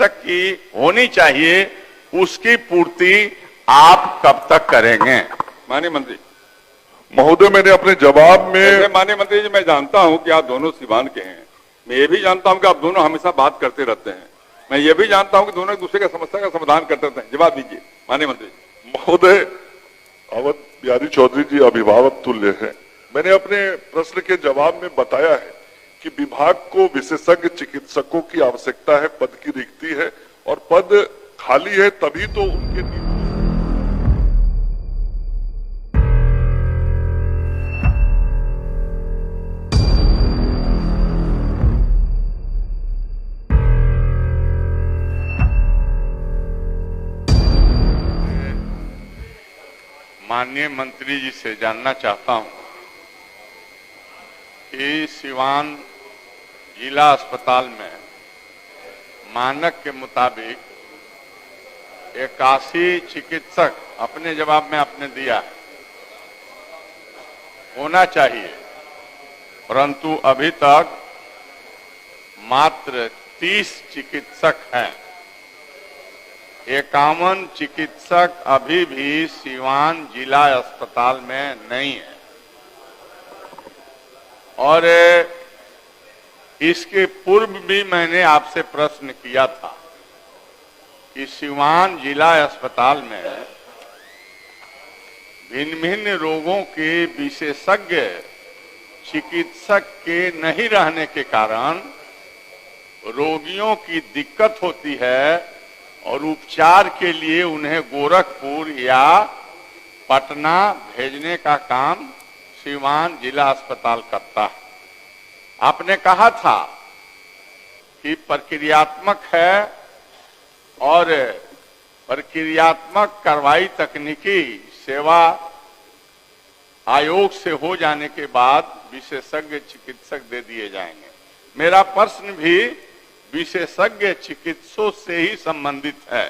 चिकित्सक की होनी चाहिए, उसकी पूर्ति आप कब तक करेंगे? माननीय मंत्री महोदय, मैंने अपने जवाब में माननीय मंत्री जी, मैं जानता हूं कि आप दोनों सिवान के हैं। मैं ये भी जानता हूं कि आप दोनों हमेशा बात करते रहते हैं। मैं ये भी जानता हूं कि दोनों एक दूसरे का समस्या का समाधान करते रहते हैं। जवाब दीजिए माननीय मंत्री। महोदय, अवध बिहारी चौधरी जी अभिभावक तुल्य है। मैंने अपने प्रश्न के जवाब में बताया है कि विभाग को विशेषज्ञ चिकित्सकों की आवश्यकता है, पद की रिक्ति है और पद खाली है, तभी तो उनके माननीय मंत्री जी से जानना चाहता हूं कि सिवान जिला अस्पताल में मानक के मुताबिक 81 चिकित्सक, अपने जवाब में आपने दिया है, होना चाहिए, परंतु अभी तक मात्र 30 चिकित्सक हैं। 51 चिकित्सक अभी भी सिवान जिला अस्पताल में नहीं है और इसके पूर्व भी मैंने आपसे प्रश्न किया था कि सिवान जिला अस्पताल में भिन्न भिन्न रोगों के विशेषज्ञ चिकित्सक के नहीं रहने के कारण रोगियों की दिक्कत होती है और उपचार के लिए उन्हें गोरखपुर या पटना भेजने का काम सिवान जिला अस्पताल करता है। आपने कहा था कि प्रक्रियात्मक है और प्रक्रियात्मक कार्रवाई तकनीकी सेवा आयोग से हो जाने के बाद विशेषज्ञ चिकित्सक दे दिए जाएंगे। मेरा प्रश्न भी विशेषज्ञ चिकित्सकों से ही संबंधित है,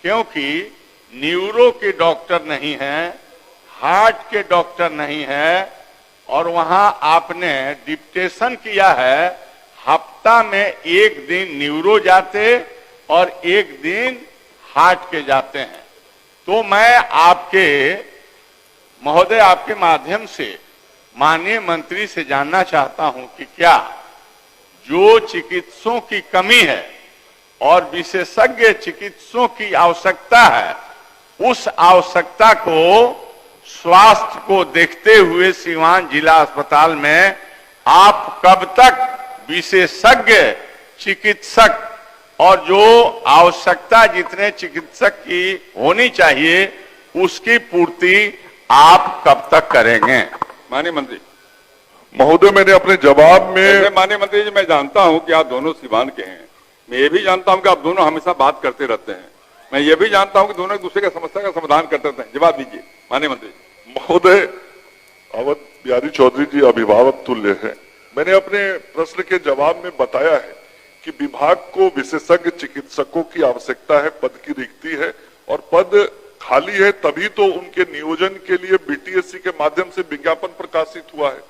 क्योंकि न्यूरो के डॉक्टर नहीं है, हार्ट के डॉक्टर नहीं है और वहां आपने डिप्टेशन किया है, हफ्ता में एक दिन न्यूरो जाते और एक दिन हार्ट के जाते हैं। तो मैं आपके महोदय, आपके माध्यम से माननीय मंत्री से जानना चाहता हूं कि क्या जो चिकित्सकों की कमी है और विशेषज्ञ चिकित्सकों की आवश्यकता है, उस आवश्यकता को, स्वास्थ्य को देखते हुए सिवान जिला अस्पताल में आप कब तक विशेषज्ञ चिकित्सक और जो आवश्यकता जितने चिकित्सक की होनी चाहिए उसकी पूर्ति आप कब तक करेंगे? माननीय मंत्री महोदय, मैंने अपने जवाब में माननीय मंत्री जी, मैं जानता हूं कि आप दोनों सिवान के हैं। मैं ये भी जानता हूं कि आप दोनों हमेशा बात करते रहते हैं। मैं ये भी जानता हूं कि दोनों एक दूसरे का समस्या का समाधान करते रहते हैं। जवाब दीजिए माननीय मंत्री। महोदय, अवध बिहारी चौधरी जी अभिभावक तुल्य है। मैंने अपने प्रश्न के जवाब में बताया है कि विभाग को विशेषज्ञ चिकित्सकों की आवश्यकता है, पद की रिक्ति है और पद खाली है, तभी तो उनके नियोजन के लिए बीटीएससी के माध्यम से विज्ञापन प्रकाशित हुआ है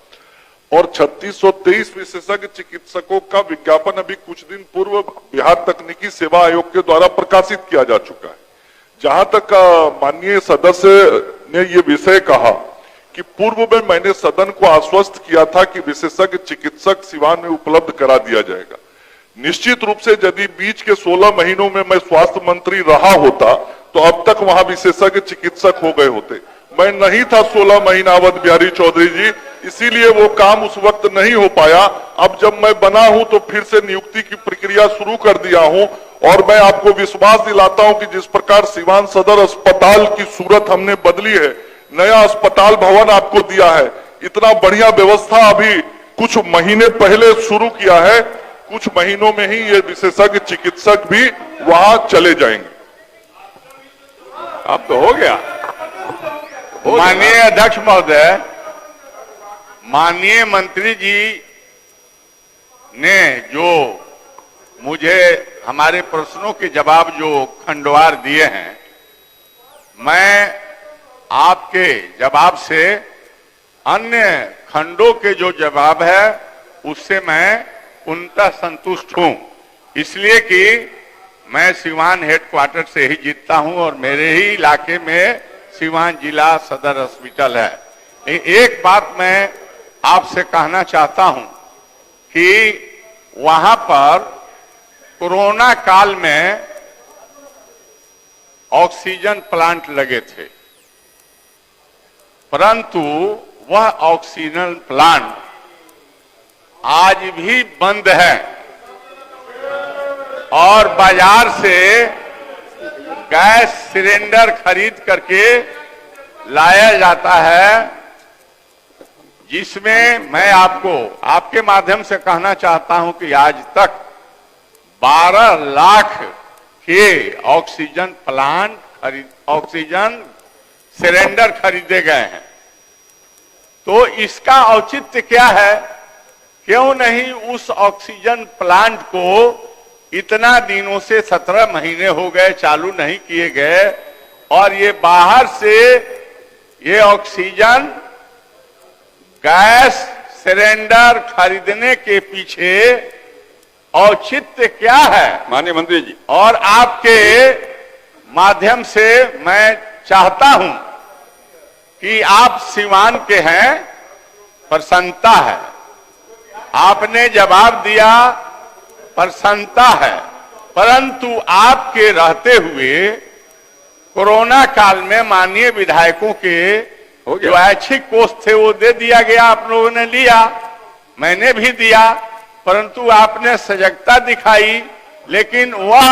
और 3623 विशेषज्ञ चिकित्सकों का विज्ञापन अभी कुछ दिन पूर्व बिहार तकनीकी सेवा आयोग के द्वारा प्रकाशित किया जा चुका है। जहां तक माननीय सदस्य ने ये विषय कहा कि पूर्व में मैंने सदन को आश्वस्त किया था कि विशेषज्ञ चिकित्सक सिवान में उपलब्ध करा दिया जाएगा। निश्चित रूप से यदि बीच के 16 महीनों में मैं स्वास्थ्य मंत्री रहा होता तो अब तक वहां विशेषज्ञ चिकित्सक हो गए होते। मैं नहीं था 16 महीना अवध बिहारी चौधरी जी, इसीलिए वो काम उस वक्त नहीं हो पाया। अब जब मैं बना हूं तो फिर से नियुक्ति की प्रक्रिया शुरू कर दिया हूं और मैं आपको विश्वास दिलाता हूं कि जिस प्रकार सिवान सदर अस्पताल की सूरत हमने बदली है, नया अस्पताल भवन आपको दिया है, इतना बढ़िया व्यवस्था अभी कुछ महीने पहले शुरू किया है, कुछ महीनों में ही ये विशेषज्ञ चिकित्सक भी वहां चले जाएंगे। अब तो हो गया। माननीय अध्यक्ष महोदय, माननीय मंत्री जी ने जो मुझे हमारे प्रश्नों के जवाब जो खंडवार दिए हैं, मैं आपके जवाब से अन्य खंडों के जो जवाब है उससे मैं पूर्णतः संतुष्ट हूं, इसलिए कि मैं सिवान हेडक्वार्टर से ही जीतता हूं और मेरे ही इलाके में सिवान जिला सदर हॉस्पिटल है। एक बात मैं आपसे कहना चाहता हूं कि वहां पर कोरोना काल में ऑक्सीजन प्लांट लगे थे, परंतु वह ऑक्सीजन प्लांट आज भी बंद है और बाजार से गैस सिलेंडर खरीद करके लाया जाता है, जिसमें मैं आपको आपके माध्यम से कहना चाहता हूं कि आज तक 12 लाख के ऑक्सीजन ऑक्सीजन सिलेंडर खरीदे गए हैं। तो इसका औचित्य क्या है? क्यों नहीं उस ऑक्सीजन प्लांट को इतना दिनों से 17 महीने हो गए चालू नहीं किए गए और ये बाहर से ये ऑक्सीजन गैस सिलेंडर खरीदने के पीछे औचित्य क्या है? माननीय मंत्री जी, और आपके माध्यम से मैं चाहता हूं कि आप सिवान के हैं, प्रसन्नता है, आपने जवाब दिया, प्रसन्नता है, परंतु आपके रहते हुए कोरोना काल में माननीय विधायकों के जो ऐच्छिक कोष थे वो दे दिया गया, आप लोगों ने लिया, मैंने भी दिया, परंतु आपने सजगता दिखाई, लेकिन वह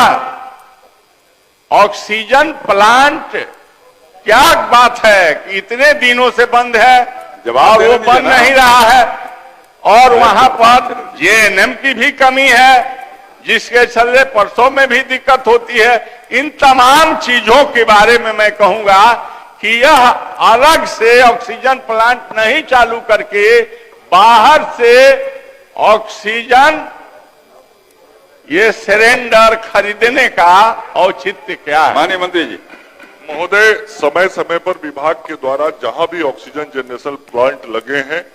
ऑक्सीजन प्लांट क्या बात है कि इतने दिनों से बंद है, जवाब वो बंद नहीं रहा है और वहां पर जेएनएम की भी कमी है, जिसके चलते परसों में भी दिक्कत होती है। इन तमाम चीजों के बारे में मैं कहूंगा कि यह अलग से ऑक्सीजन प्लांट नहीं चालू करके बाहर से ऑक्सीजन ये सिलेंडर खरीदने का औचित्य क्या है? माननीय मंत्री जी, महोदय, समय समय पर विभाग के द्वारा जहां भी ऑक्सीजन जनरेशन प्लांट लगे हैं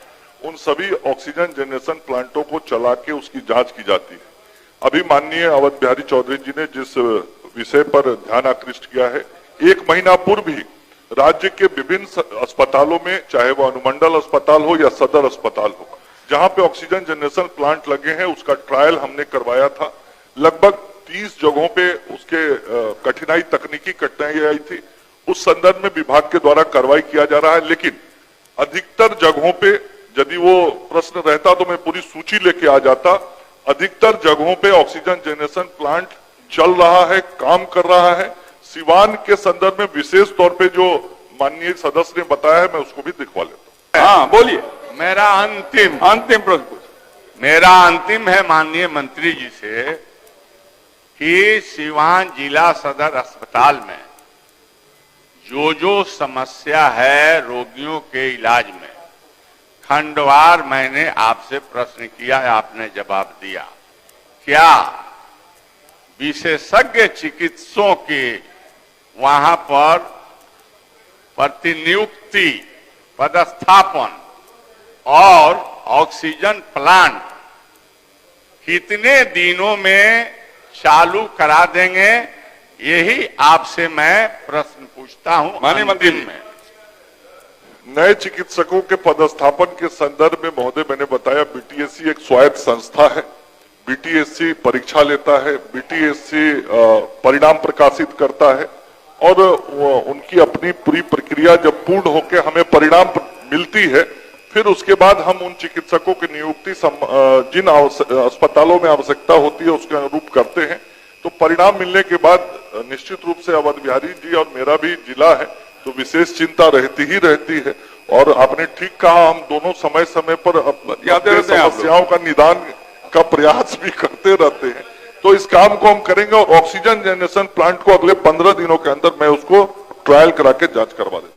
उन सभी ऑक्सीजन जनरेशन प्लांटों को चला के उसकी जांच की जाती है। अभी माननीय अवध बिहारी चौधरी जी ने जिस विषय पर ध्यान आकृष्ट किया है, 1 महीना पूर्व भी राज्य के विभिन्न अस्पतालों में, चाहे वो अनुमंडल अस्पताल हो या सदर अस्पताल हो, जहां पे ऑक्सीजन जनरेशन प्लांट लगे हैं उसका ट्रायल हमने करवाया था। लगभग 30 जगहों पे उसके कठिनाई, तकनीकी कठिनाई आई थी। उस संदर्भ में विभाग के द्वारा कार्रवाई किया जा रहा है, लेकिन अधिकतर जगहों पे यदि वो प्रश्न रहता तो मैं पूरी सूची लेके आ जाता। अधिकतर जगहों पे ऑक्सीजन जनरेशन प्लांट चल रहा है, काम कर रहा है। सिवान के संदर्भ में विशेष तौर पे जो माननीय सदस्य ने बताया है, मैं उसको भी दिखवा लेता हूँ। हाँ बोलिए। मेरा अंतिम प्रश्न मेरा अंतिम है माननीय मंत्री जी से कि सिवान जिला सदर अस्पताल में जो समस्या है रोगियों के इलाज में, खंडवार मैंने आपसे प्रश्न किया है, आपने जवाब दिया। क्या विशेषज्ञ चिकित्सकों के वहां पर प्रतिनियुक्ति, पदस्थापन और ऑक्सीजन प्लांट कितने दिनों में चालू करा देंगे? यही आपसे मैं प्रश्न पूछता हूं। माननीय मंत्री में नए चिकित्सकों के पदस्थापन के संदर्भ में महोदय मैंने बताया, बीटीएससी एक स्वायत्त संस्था है। बीटीएससी परीक्षा लेता है, बीटीएससी परिणाम प्रकाशित करता है और उनकी अपनी पूरी प्रक्रिया जब पूर्ण होकर हमें परिणाम मिलती है, फिर उसके बाद हम उन चिकित्सकों की नियुक्ति जिन अस्पतालों में आवश्यकता होती है उसके अनुरूप करते हैं। तो परिणाम मिलने के बाद निश्चित रूप से अवध बिहारी जी और मेरा भी जिला है तो विशेष चिंता रहती ही रहती है। और आपने ठीक कहा, हम दोनों समय समय पर अपनी समस्याओं का निदान का प्रयास भी करते रहते हैं। तो इस काम को हम करेंगे और ऑक्सीजन जनरेशन प्लांट को अगले 15 दिनों के अंदर मैं उसको ट्रायल करा के जांच करवा देता हूं।